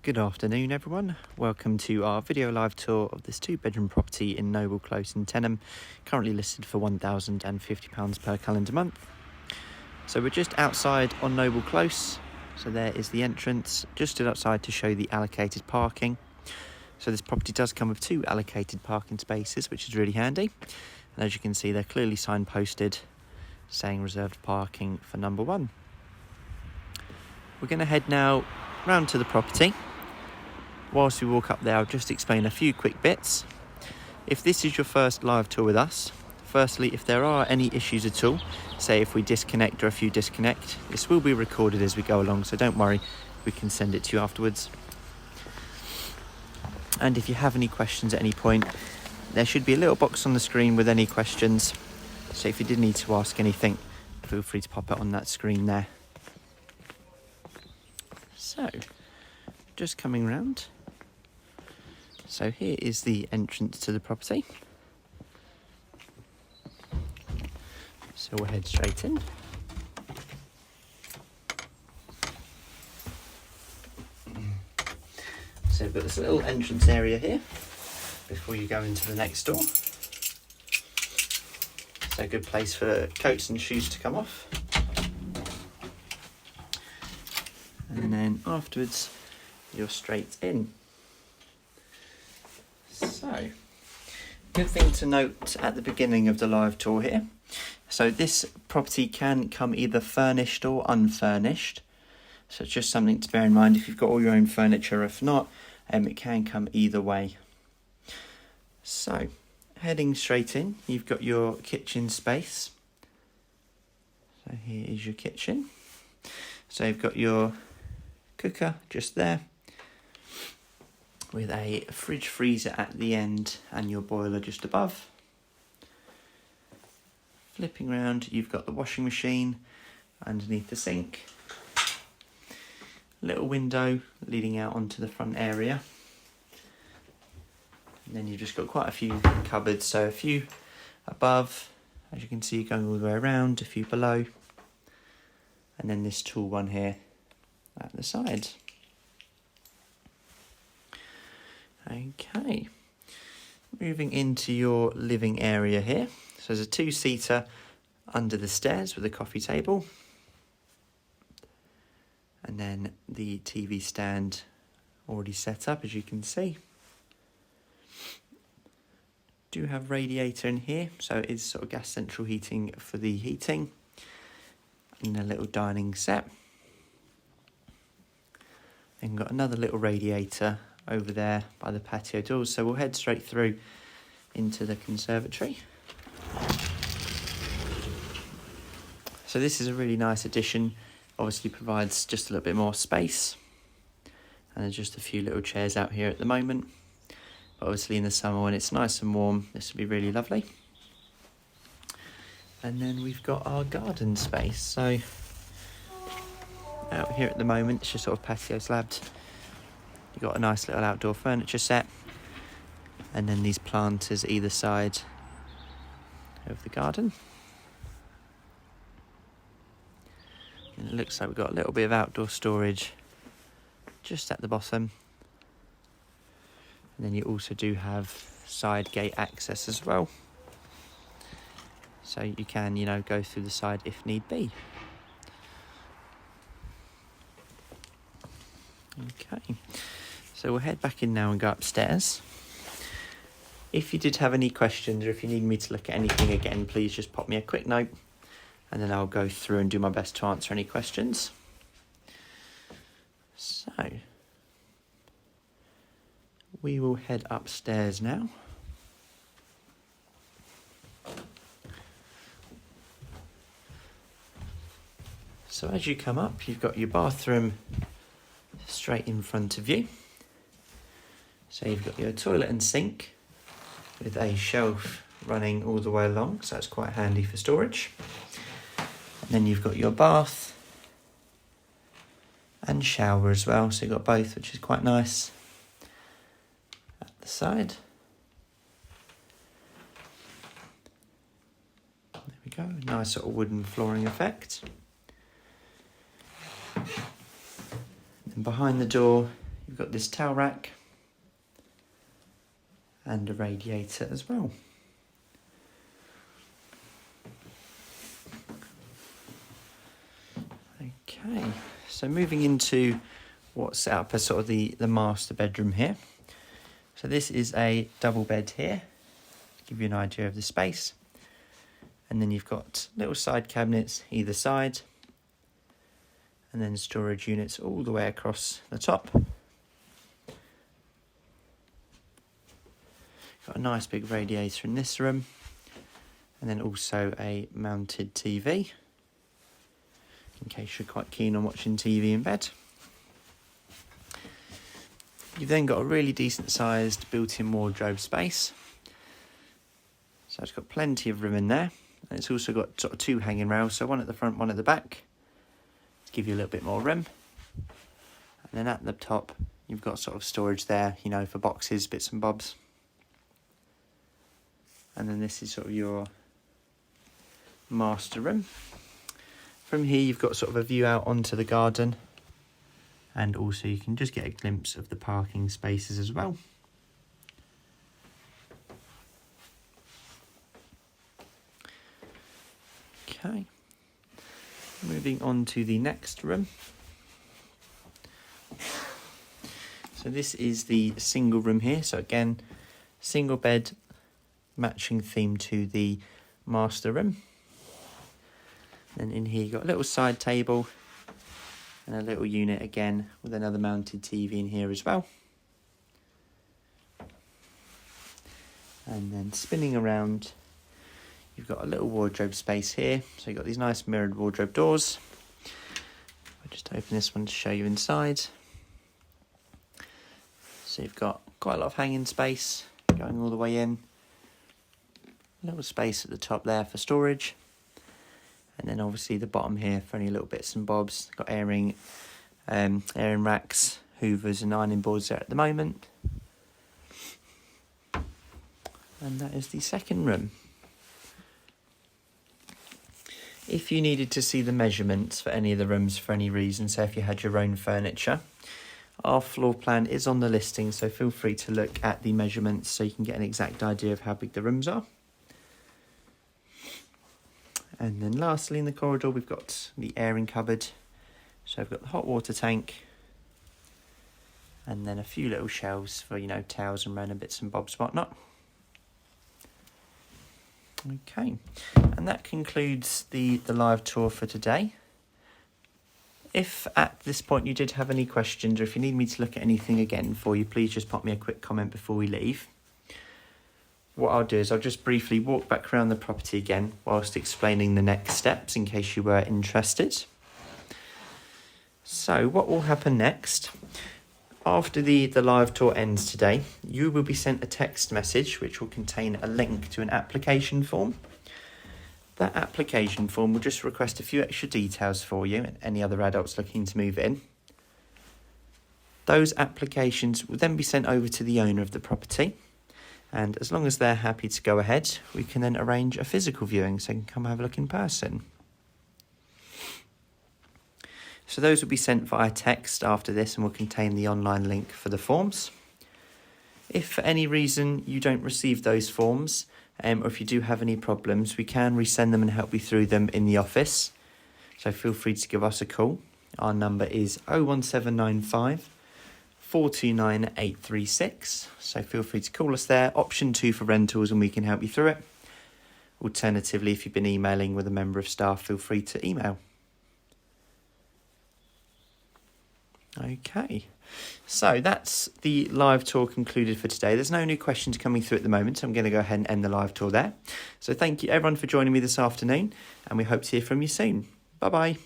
Good afternoon everyone, welcome to our video live tour of this 2-bedroom property in Nobel Close in Tenham, currently listed for £1,050 per calendar month. So we're just outside on Nobel Close, so there is the entrance, just stood outside to show the allocated parking. So this property does come with 2 allocated parking spaces, which is really handy, and as you can see they're clearly signposted saying reserved parking for number 1. We're going to head now round to the property. Whilst we walk up there, I'll just explain a few quick bits. If this is your first live tour with us, firstly, if there are any issues at all, say if we disconnect or if you disconnect, this will be recorded as we go along, so don't worry, we can send it to you afterwards. And if you have any questions at any point, there should be a little box on the screen with any questions, so if you did need to ask anything, feel free to pop it on that screen there. So, just coming round. So here is the entrance to the property. So we'll head straight in. So we've got this little entrance area here before you go into the next door. So a good place for coats and shoes to come off. And then afterwards, you're straight in. So, good thing to note at the beginning of the live tour here. So this property can come either furnished or unfurnished. So it's just something to bear in mind if you've got all your own furniture. If not, it can come either way. So, heading straight in, you've got your kitchen space. So here is your kitchen. So you've got your cooker just there, with a fridge freezer at the end and your boiler just above. Flipping round, you've got the washing machine underneath the sink. Little window leading out onto the front area. And then you've just got quite a few cupboards, so a few above, as you can see, going all the way around, a few below. And then this tall one here at the side. Okay, moving into your living area here. So there's a 2-seater under the stairs with a coffee table. And then the TV stand already set up, as you can see. Do have radiator in here, so it is sort of gas central heating for the heating. And a little dining set. Then got another little radiator over there by the patio doors, so we'll head straight through into the conservatory. So this is a really nice addition, obviously provides just a little bit more space, and there's just a few little chairs out here at the moment, but obviously in the summer when it's nice and warm this will be really lovely. And then we've got our garden space. So out here at the moment it's just sort of patio slabbed. You've got a nice little outdoor furniture set, and then these planters either side of the garden. And it looks like we've got a little bit of outdoor storage just at the bottom. And then you also do have side gate access as well. So you can, go through the side if need be. Okay. So we'll head back in now and go upstairs. If you did have any questions or if you need me to look at anything again, please just pop me a quick note and then I'll go through and do my best to answer any questions. So, we will head upstairs now. So as you come up, you've got your bathroom straight in front of you. So you've got your toilet and sink with a shelf running all the way along, so that's quite handy for storage. And then you've got your bath and shower as well, so you've got both, which is quite nice at the side. There we go, nice sort of wooden flooring effect. And behind the door, you've We've got this towel rack and a radiator as well. Okay, so moving into what's set up as sort of the master bedroom here. So this is a double bed here, to give you an idea of the space. And then you've got little side cabinets either side, and then storage units all the way across the top. Got a nice big radiator in this room, and then also a mounted TV, in case you're quite keen on watching TV in bed. You've then got a really decent sized built-in wardrobe space. So it's got plenty of room in there. And it's also got sort of two hanging rails, so one at the front, one at the back, to give you a little bit more room. And then at the top, you've got sort of storage there, you know, for boxes, bits and bobs. And then this is sort of your master room. From here, you've got sort of a view out onto the garden. And also you can just get a glimpse of the parking spaces as well. Okay, moving on to the next room. So this is the single room here. So again, single bed, matching theme to the master room. And in here you've got a little side table and a little unit again with another mounted TV in here as well. And then spinning around, you've got a little wardrobe space here. So you've got these nice mirrored wardrobe doors. I'll just open this one to show you inside. So you've got quite a lot of hanging space going all the way in. A little space at the top there for storage. And then obviously the bottom here for any little bits and bobs. Got airing racks, hoovers and ironing boards there at the moment. And that is the second room. If you needed to see the measurements for any of the rooms for any reason, so if you had your own furniture, our floor plan is on the listing, so feel free to look at the measurements so you can get an exact idea of how big the rooms are. And then lastly in the corridor we've got the airing cupboard. So we've got the hot water tank, and then a few little shelves for, you know, towels and random bits and bobs, whatnot. Okay, and that concludes the live tour for today. If at this point you did have any questions, or if you need me to look at anything again for you, please just pop me a quick comment before we leave. What I'll do is I'll just briefly walk back around the property again whilst explaining the next steps in case you were interested. So what will happen next? After the live tour ends today, you will be sent a text message which will contain a link to an application form. That application form will just request a few extra details for you and any other adults looking to move in. Those applications will then be sent over to the owner of the property, and as long as they're happy to go ahead, we can then arrange a physical viewing so you can come have a look in person. So those will be sent via text after this and will contain the online link for the forms. If for any reason you don't receive those forms, or if you do have any problems, we can resend them and help you through them in the office. So feel free to give us a call. Our number is 01795 429 836. So feel free to call us there. Option 2 for rentals, and we can help you through it. Alternatively, if you've been emailing with a member of staff, feel free to email. Okay, so that's the live tour concluded for today. There's no new questions coming through at the moment, so I'm going to go ahead and end the live tour there. So thank you everyone for joining me this afternoon, and we hope to hear from you soon. Bye-bye.